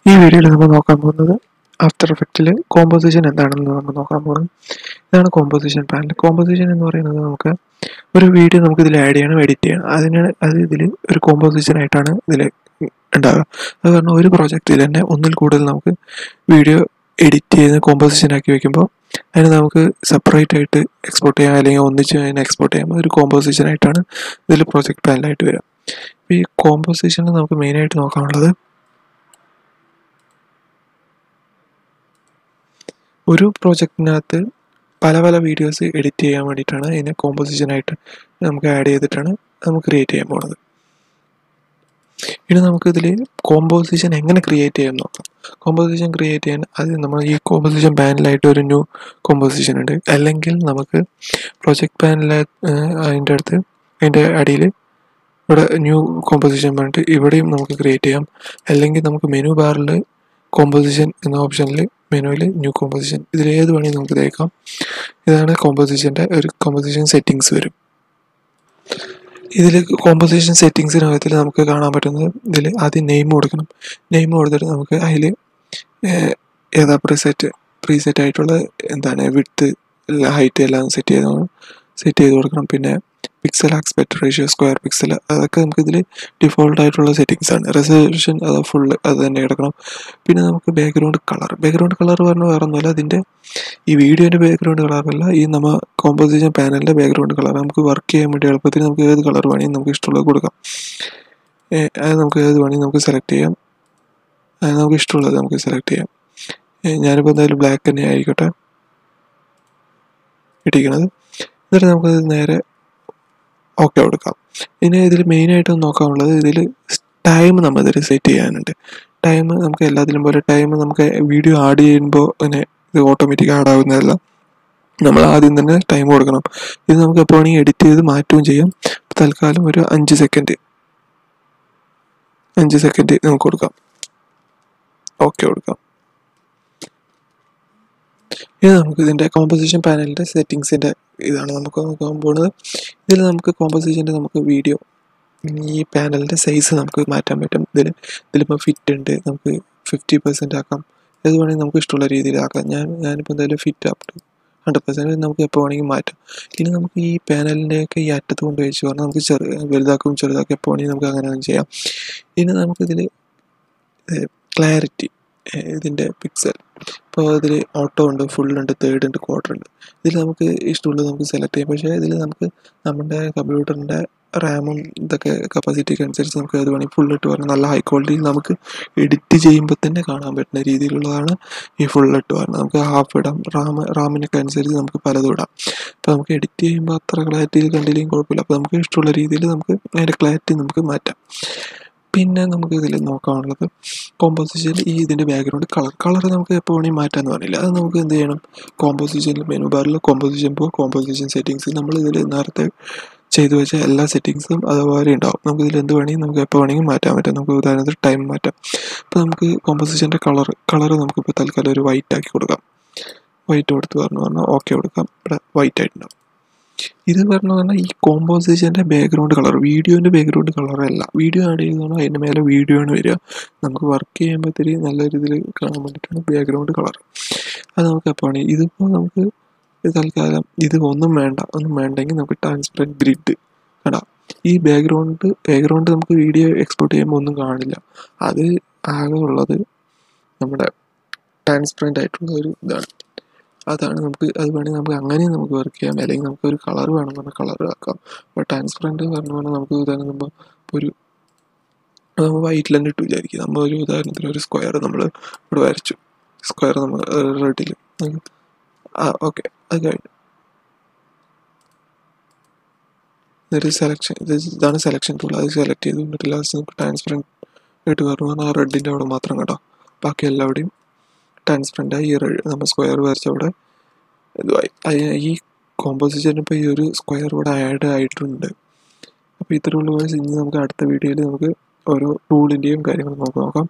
ഈ വീഡിയോയിൽ നമ്മൾ നോക്കാൻ പോകുന്നത് ആഫ്റ്റർ എഫക്റ്റിൽ കോമ്പോസിഷൻ എന്താണെന്ന് നമ്മൾ നോക്കാൻ പോകുന്നത്. ഇതാണ് കോമ്പോസിഷൻ പാനൽ. കോമ്പോസിഷൻ എന്ന് പറയുന്നത് നമുക്ക് ഒരു വീഡിയോ നമുക്ക് ഇതിൽ ആഡ് ചെയ്യണം, എഡിറ്റ് ചെയ്യണം. അത് ഇതിൽ ഒരു കോമ്പോസിഷൻ ആയിട്ടാണ് ഇതിൽ ഉണ്ടാകുക. അത് കാരണം ഒരു പ്രൊജക്റ്റിൽ തന്നെ ഒന്നിൽ കൂടുതൽ നമുക്ക് വീഡിയോ എഡിറ്റ് ചെയ്ത് കോമ്പോസിഷൻ ആക്കി വെക്കുമ്പോൾ അതിന് നമുക്ക് സെപ്പറേറ്റ് ആയിട്ട് എക്സ്പോർട്ട് ചെയ്യാം, അല്ലെങ്കിൽ ഒന്നിച്ച് അതിനെ എക്സ്പോർട്ട് ചെയ്യാം. ഒരു കോമ്പോസിഷൻ ആയിട്ടാണ് ഇതിൽ പ്രൊജക്റ്റ് പാനലായിട്ട് വരിക. ഈ കോമ്പോസിഷനിൽ നമുക്ക് മെയിനായിട്ട് നോക്കാനുള്ളത് ഒരു പ്രോജക്റ്റിനകത്ത് പല പല വീഡിയോസ് എഡിറ്റ് ചെയ്യാൻ വേണ്ടിയിട്ടാണ് അതിനെ കോമ്പോസിഷനായിട്ട് നമുക്ക് ആഡ് ചെയ്തിട്ടാണ് നമുക്ക് ക്രിയേറ്റ് ചെയ്യാൻ പോകുന്നത്. ഇനി നമുക്കിതിൽ കോമ്പോസിഷൻ എങ്ങനെ ക്രിയേറ്റ് ചെയ്യാൻ നോക്കാം. കോമ്പോസിഷൻ ക്രിയേറ്റ് ചെയ്യാൻ ആദ്യം നമ്മൾ ഈ കോമ്പോസിഷൻ പാനലായിട്ട് ഒരു ന്യൂ കോമ്പോസിഷൻ ഉണ്ട്, അല്ലെങ്കിൽ നമുക്ക് പ്രൊജക്റ്റ് പാനൽ അതിൻ്റെ അടിയിൽ ഇവിടെ ന്യൂ കോമ്പോസിഷൻ പറഞ്ഞിട്ട് ഇവിടെയും നമുക്ക് ക്രിയേറ്റ് ചെയ്യാം. അല്ലെങ്കിൽ നമുക്ക് മെനു ബാറിൽ കോമ്പോസിഷൻ എന്ന ഓപ്ഷനിൽ മെനുവിൽ ന്യൂ കോമ്പോസിഷൻ ഇതിൽ ഏത് വേണമെങ്കിൽ നമുക്ക് തേക്കാം. ഇതാണ് കോമ്പോസിഷൻ്റെ ഒരു കോമ്പോസിഷൻ സെറ്റിങ്സ് വരും. ഇതിൽ കോമ്പോസിഷൻ സെറ്റിങ്സിനകത്തിൽ നമുക്ക് കാണാൻ പറ്റുന്നത് ഇതിൽ ആദ്യം നെയിം കൊടുക്കണം. നെയിം കൊടുത്തിട്ട് നമുക്ക് അതിൽ ഏതാ പ്രീസെറ്റ് ആയിട്ടുള്ള എന്താണ് വിഡ്ത്ത് ഹൈറ്റ് എല്ലാം സെറ്റ് ചെയ്ത് കൊടുക്കണം. പിന്നെ pixel aspect ratio, square pixel, അതൊക്കെ നമുക്കിതിൽ ഡിഫോൾട്ട് ആയിട്ടുള്ള സെറ്റിങ്സ് ആണ്. റെസൊല്യൂഷൻ അത് ഫുള്ള് അത് തന്നെ കിടക്കണം. പിന്നെ നമുക്ക് ബാക്ക്ഗ്രൗണ്ട് കളർ പറഞ്ഞാൽ വേറെ ഒന്നുമല്ല, അതിൻ്റെ ഈ വീഡിയോൻ്റെ ബാക്ക്ഗ്രൗണ്ട് കളറല്ല, ഈ നമ്മൾ കോമ്പോസിഷൻ പാനലിൻ്റെ ബാക്ക്ഗ്രൗണ്ട് കളർ. നമുക്ക് വർക്ക് ചെയ്യാൻ വേണ്ടി എളുപ്പത്തിൽ നമുക്ക് ഏത് കളർ വേണമെങ്കിൽ നമുക്ക് ഇഷ്ടമുള്ളത് കൊടുക്കാം. അത് നമുക്ക് ഏത് വേണമെങ്കിൽ നമുക്ക് സെലക്ട് ചെയ്യാം. നമുക്ക് ഇഷ്ടമുള്ളത് നമുക്ക് സെലക്ട് ചെയ്യാം. ഞാനിപ്പോൾ എന്തായാലും ബ്ലാക്ക് തന്നെ ആയിക്കോട്ടെ ഇട്ടിരിക്കണത്. എന്നിട്ട് നമുക്കത് നേരെ ഓക്കെ കൊടുക്കാം. പിന്നെ ഇതിൽ മെയിനായിട്ട് നോക്കാനുള്ളത് ഇതിൽ ടൈം നമ്മളിതിൽ സെറ്റ് ചെയ്യാനുണ്ട്. ടൈം നമുക്ക് എല്ലാത്തിലും പോലെ ടൈം നമുക്ക് വീഡിയോ ആഡ് ചെയ്യുമ്പോൾ തന്നെ ഇത് ഓട്ടോമാറ്റിക് ആഡ് ആവുന്നതല്ല, നമ്മൾ ആദ്യം തന്നെ ടൈം കൊടുക്കണം. ഇത് നമുക്ക് എപ്പോൾ വേണമെങ്കിൽ എഡിറ്റ് ചെയ്ത് മാറ്റുകയും ചെയ്യാം. തൽക്കാലം ഒരു 5 സെക്കൻഡ് നമുക്ക് കൊടുക്കാം. ഓക്കെ കൊടുക്കാം. ഇത് നമുക്ക് ഇതിൻ്റെ കോമ്പോസിഷൻ പാനലിൻ്റെ സെറ്റിങ്സിൻ്റെ ഇതാണ് നമുക്ക് നോക്കാൻ പോകുന്നത്. ഇതിൽ നമുക്ക് കോമ്പോസിഷൻ്റെ നമുക്ക് വീഡിയോ ഈ പാനലിൻ്റെ സൈസ് നമുക്ക് മാറ്റാൻ പറ്റും. ഇതിലിപ്പോൾ ഫിറ്റ് ഉണ്ട്, നമുക്ക് 50% ആക്കാം. ഏത് വേണമെങ്കിൽ നമുക്ക് ഇഷ്ടമുള്ള രീതിയിലാക്കാം. ഞാനിപ്പോൾ എന്തായാലും ഫിറ്റ് അപ്പ് 100% നമുക്ക് എപ്പോൾ വേണമെങ്കിൽ മാറ്റാം. ഇനി നമുക്ക് ഈ പാനലിൻ്റെയൊക്കെ ഈ അറ്റത്ത് കൊണ്ട് വെച്ച് പറഞ്ഞാൽ നമുക്ക് വലുതാക്കും ചെറുതാക്കും എപ്പോൾ വേണമെങ്കിൽ നമുക്ക് അങ്ങനെ ചെയ്യാം. ഇനി നമുക്കിതിൽ ക്ലാരിറ്റി, ഇതിൻ്റെ പിക്സൽ, ഇപ്പോൾ ഇതിൽ ഓട്ടോ ഉണ്ട്, ഫുള്ളുണ്ട്, തേർഡ് ഉണ്ട്, ക്വാർട്ടർ ഉണ്ട്. ഇതിൽ നമുക്ക് ഇഷ്ടമുള്ളത് നമുക്ക് സെലക്ട് ചെയ്യാം. പക്ഷേ ഇതിൽ നമുക്ക് നമ്മുടെ കമ്പ്യൂട്ടറിൻ്റെ റാമും ഇതൊക്കെ കപ്പാസിറ്റിക്ക് അനുസരിച്ച് നമുക്ക് അത് വേണമെങ്കിൽ ഫുള്ളിട്ട് പറഞ്ഞാൽ നല്ല ഹൈ ക്വാളിറ്റിയിൽ നമുക്ക് എഡിറ്റ് ചെയ്യുമ്പോൾ തന്നെ കാണാൻ പറ്റുന്ന രീതിയിലുള്ളതാണ് ഈ ഫുള്ളിട്ട് പറഞ്ഞാൽ. നമുക്ക് ഹാഫ് ഇടാം, റാമിനൊക്കെ അനുസരിച്ച് നമുക്ക് പലതും ഇടാം. അപ്പോൾ നമുക്ക് എഡിറ്റ് ചെയ്യുമ്പോൾ അത്ര ക്ലാരിറ്റിയിൽ കണ്ടില്ലെങ്കിൽ കുഴപ്പമില്ല. അപ്പോൾ നമുക്ക് ഇഷ്ടമുള്ള രീതിയിൽ നമുക്ക് അതിൻ്റെ ക്ലാരിറ്റി നമുക്ക് മാറ്റാം. പിന്നെ നമുക്ക് ഇതിൽ നോക്കാനുള്ളത് കോമ്പോസിഷൻ ഇതിൻ്റെ ബാക്ക്ഗ്രൗണ്ട് കളർ നമുക്ക് എപ്പോൾ വേണമെങ്കിൽ മാറ്റാമെന്ന് പറഞ്ഞില്ല. അത് നമുക്ക് എന്ത് ചെയ്യണം, കോമ്പോസിഷനിൽ മെനു ബാറിൽ കോമ്പോസിഷൻ സെറ്റിങ്സ് നമ്മൾ ഇതിൽ നേരത്തെ ചെയ്തു വെച്ച എല്ലാ സെറ്റിങ്സും അതുപോലെ ഉണ്ടാവും. നമുക്ക് ഇതിൽ എന്ത് വേണമെങ്കിൽ നമുക്ക് എപ്പോൾ വേണമെങ്കിൽ മാറ്റാൻ പറ്റും. നമുക്ക് ഉദാഹരണത്തിന് ടൈം മാറ്റാം. ഇപ്പോൾ നമുക്ക് കോമ്പോസിഷൻ്റെ കളർ നമുക്കിപ്പോൾ തൽക്കാലം ഒരു വൈറ്റ് ആക്കി കൊടുക്കാം. വൈറ്റ് കൊടുത്ത് പറഞ്ഞാൽ ഓക്കെ കൊടുക്കാം. ഇവിടെ വൈറ്റ് ആയിട്ടുണ്ടാവും. ഇത് പറഞ്ഞാൽ ഈ കോമ്പോസിഷൻ്റെ ബാക്ക്ഗ്രൗണ്ട് കളർ വീഡിയോൻ്റെ ബാക്ക്ഗ്രൗണ്ട് കളറല്ല. വീഡിയോ ആഡ് ചെയ്തതാണോ അതിൻ്റെ മേലെ വീഡിയോ ആണ് വരിക. നമുക്ക് വർക്ക് ചെയ്യുമ്പോഴത്തേക്ക് നല്ല രീതിയിൽ കാണാൻ വേണ്ടിയിട്ടാണ് ബാക്ക്ഗ്രൗണ്ട് കളർ. അത് നമുക്ക് എപ്പോഴാണ് ഇതിപ്പോൾ നമുക്ക് തൽക്കാലം ഇത് ഒന്നും വേണ്ടെങ്കിൽ നമുക്ക് ട്രാൻസ്പെറൻറ്റ് ഗ്രിഡ് ഇടാം. ഈ ബാക്ക്ഗ്രൗണ്ട് നമുക്ക് വീഡിയോ എക്സ്പോർട്ട് ചെയ്യുമ്പോൾ ഒന്നും കാണില്ല. അത് ആകെ ഉള്ളത് നമ്മുടെ ട്രാൻസ്പെറൻ്റ് ആയിട്ടുള്ള ഒരു ഇതാണ്. അതാണ് നമുക്ക് അത് വേണമെങ്കിൽ നമുക്ക് അങ്ങനെയും നമുക്ക് വർക്ക് ചെയ്യാം. അല്ലെങ്കിൽ നമുക്ക് ഒരു കളർ വേണമെന്ന് പറഞ്ഞാൽ കളർ ആക്കാം. അപ്പോൾ ട്രാൻസ്പെറൻറ്റ് പറഞ്ഞാൽ നമുക്ക് ഉദാഹരണം ഇപ്പോൾ ഒരു വൈറ്റിൽ തന്നെ ഇട്ട് വിചാരിക്കുക. നമ്മൾ ഒരു ഉദാഹരണത്തിന് ഒരു സ്ക്വയർ നമ്മൾ ഇവിടെ വരച്ചു. സ്ക്വയർ നമ്മൾ റെഡിൽ ഓക്കെ അത് കഴിഞ്ഞു. ഇതാണ് സെലക്ഷൻ ടൂൾ. അത് സെലക്ട് ചെയ്ത് എന്നിട്ട് ലാസ്റ്റ് നമുക്ക് ട്രാൻസ്പെറൻറ്റ് ആയിട്ട് പറഞ്ഞു ആ റെഡിൻ്റെ അവിടെ മാത്രം കേട്ടോ. ബാക്കി എല്ലാവിടെയും ട്രാൻസ്പെറൻ്റായി ഈ നമ്മൾ സ്ക്വയർ വരച്ച അവിടെ ഇതുമായി. ഈ കോമ്പോസിഷൻ ഇപ്പോൾ ഈ ഒരു സ്ക്വയർ ഇവിടെ ആഡ് ആയിട്ടുണ്ട്. അപ്പോൾ ഇത്രയുള്ള ഇനി നമുക്ക് അടുത്ത വീഡിയോയിൽ നമുക്ക് ഓരോ ടൂളിൻ്റെയും കാര്യങ്ങൾ നോക്കാം.